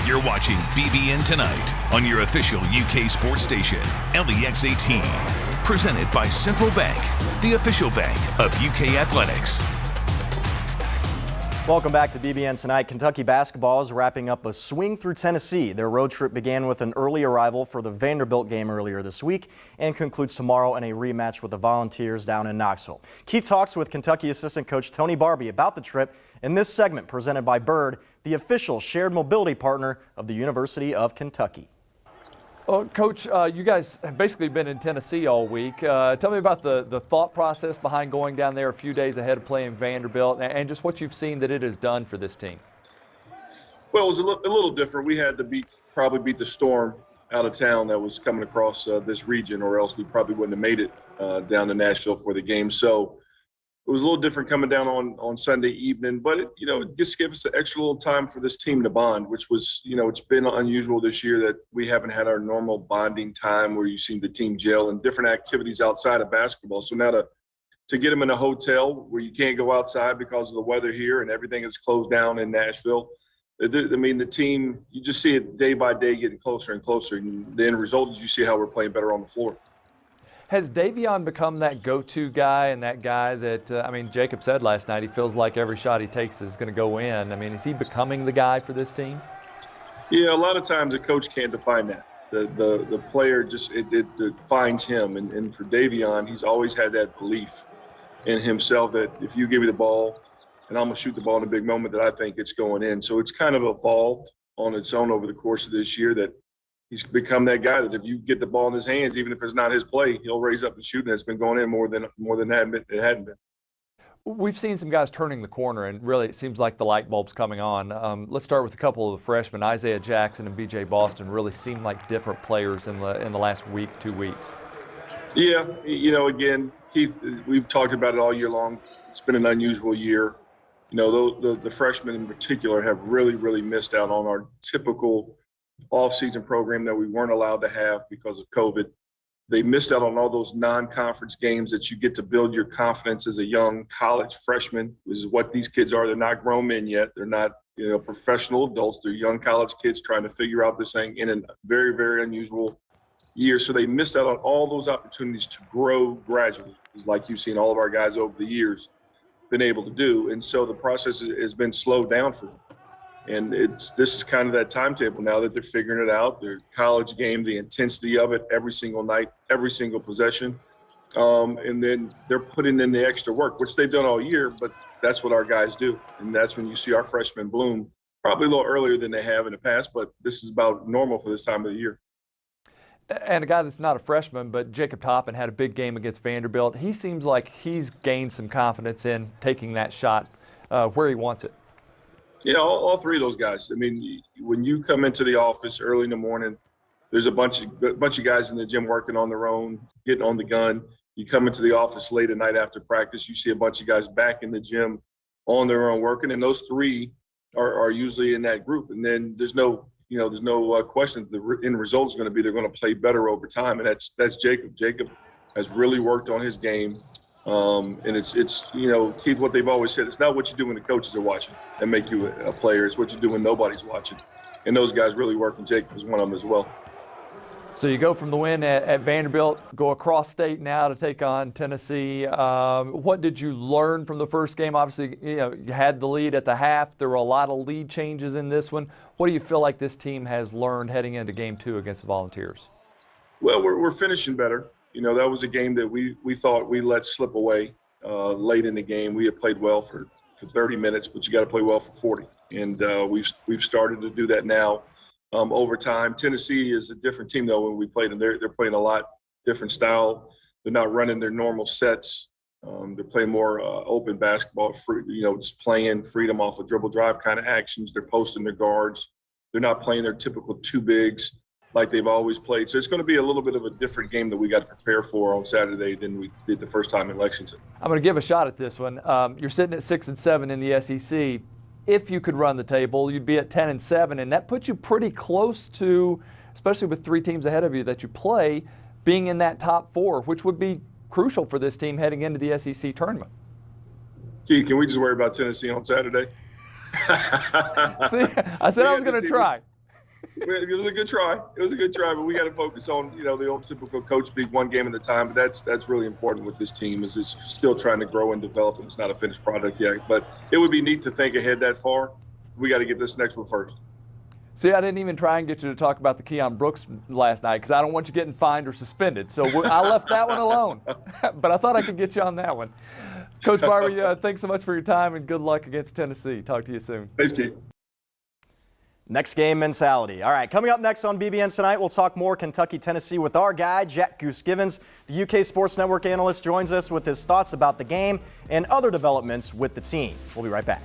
You're watching BBN Tonight on your official UK sports station, LEX 18. Presented by Central Bank, the official bank of UK athletics. Welcome back to BBN Tonight. Kentucky basketball is wrapping up a swing through Tennessee. Their road trip began with an early arrival for the Vanderbilt game earlier this week and concludes tomorrow in a rematch with the Volunteers down in Knoxville. Keith talks with Kentucky assistant coach Tony Barbee about the trip in this segment presented by Bird, the official shared mobility partner of the University of Kentucky. Well, Coach, you guys have basically been in Tennessee all week. Tell me about the thought process behind going down there a few days ahead of playing Vanderbilt and just what you've seen that it has done for this team. Well, it was a little different. We had to probably beat the storm out of town that was coming across this region, or else we probably wouldn't have made it down to Nashville for the game. So it was a little different coming down on Sunday evening, but it just gives us an extra little time for this team to bond, which was, it's been unusual this year that we haven't had our normal bonding time where you see the team gel and different activities outside of basketball. So now to get them in a hotel where you can't go outside because of the weather here and everything is closed down in Nashville. I mean, the team, you just see it day by day getting closer and closer. And the end result is you see how we're playing better on the floor. Has Davion become that go-to guy and that guy that, Jacob said last night he feels like every shot he takes is going to go in. I mean, is he becoming the guy for this team? Yeah, a lot of times a coach can't define that. The player just, it defines him. And for Davion, he's always had that belief in himself that if you give me the ball and I'm going to shoot the ball in a big moment, that I think it's going in. So it's kind of evolved on its own over the course of this year that he's become that guy that if you get the ball in his hands, even if it's not his play, he'll raise up and shoot, and it's been going in more than it hadn't been. We've seen some guys turning the corner, and really it seems like the light bulb's coming on. Let's start with a couple of the freshmen. Isaiah Jackson and B.J. Boston really seem like different players in the last week, 2 weeks. Yeah, again, Keith, we've talked about it all year long. It's been an unusual year. The freshmen in particular have really, really missed out on our typical off-season program that we weren't allowed to have because of COVID. They missed out on all those non-conference games that you get to build your confidence as a young college freshman, which is what these kids are. They're not grown men yet. They're not, professional adults. They're young college kids trying to figure out this thing in a very, very unusual year. So they missed out on all those opportunities to grow gradually, like you've seen all of our guys over the years been able to do. And so the process has been slowed down for them. And this is kind of that timetable now that they're figuring it out. Their college game, the intensity of it every single night, every single possession. And then they're putting in the extra work, which they've done all year, but that's what our guys do. And that's when you see our freshmen bloom, probably a little earlier than they have in the past, but this is about normal for this time of the year. And a guy that's not a freshman, but Jacob Toppin had a big game against Vanderbilt. He seems like he's gained some confidence in taking that shot where he wants it. Yeah, all three of those guys. I mean, when you come into the office early in the morning, there's a bunch of guys in the gym working on their own, getting on the gun. You come into the office late at night after practice, you see a bunch of guys back in the gym on their own working, and those three are usually in that group. And then there's no question the end result is going to be they're going to play better over time, and that's Jacob. Jacob has really worked on his game. And it's Keith, what they've always said, it's not what you do when the coaches are watching that make you a player. It's what you do when nobody's watching. And those guys really work, and Jacob is one of them as well. So you go from the win at Vanderbilt, go across state now to take on Tennessee. What did you learn from the first game? Obviously, you had the lead at the half. There were a lot of lead changes in this one. What do you feel like this team has learned heading into game 2 against the Volunteers? Well, we're finishing better. That was a game that we thought we let slip away late in the game. We had played well for 30 minutes, but you got to play well for 40. And we've started to do that now over time. Tennessee is a different team, though, when we played them. They're playing a lot different style. They're not running their normal sets. They're playing more open basketball, just playing freedom off of dribble drive kind of actions. They're posting their guards. They're not playing their typical two bigs like they've always played. So it's going to be a little bit of a different game that we got to prepare for on Saturday than we did the first time in Lexington. I'm going to give a shot at this one. You're sitting at 6-7 in the SEC. If you could run the table, you'd be at 10-7, and that puts you pretty close to, especially with 3 teams ahead of you that you play, being in that top 4, which would be crucial for this team heading into the SEC tournament. Keith, can we just worry about Tennessee on Saturday? See, I said I was going to try. It was a good try. It was a good try, but we got to focus on, the old typical coach speak, one game at a time. But that's really important with this team, is it's still trying to grow and develop, and it's not a finished product yet. But it would be neat to think ahead that far. We got to get this next one first. See, I didn't even try and get you to talk about the Keon Brooks last night because I don't want you getting fined or suspended. So I left that one alone. But I thought I could get you on that one. Coach Barbee, thanks so much for your time and good luck against Tennessee. Talk to you soon. Thanks, Keith. Next game mentality. All right, coming up next on BBN tonight, we'll talk more Kentucky-Tennessee with our guy, Jack Goose Givens. The UK Sports Network analyst joins us with his thoughts about the game and other developments with the team. We'll be right back.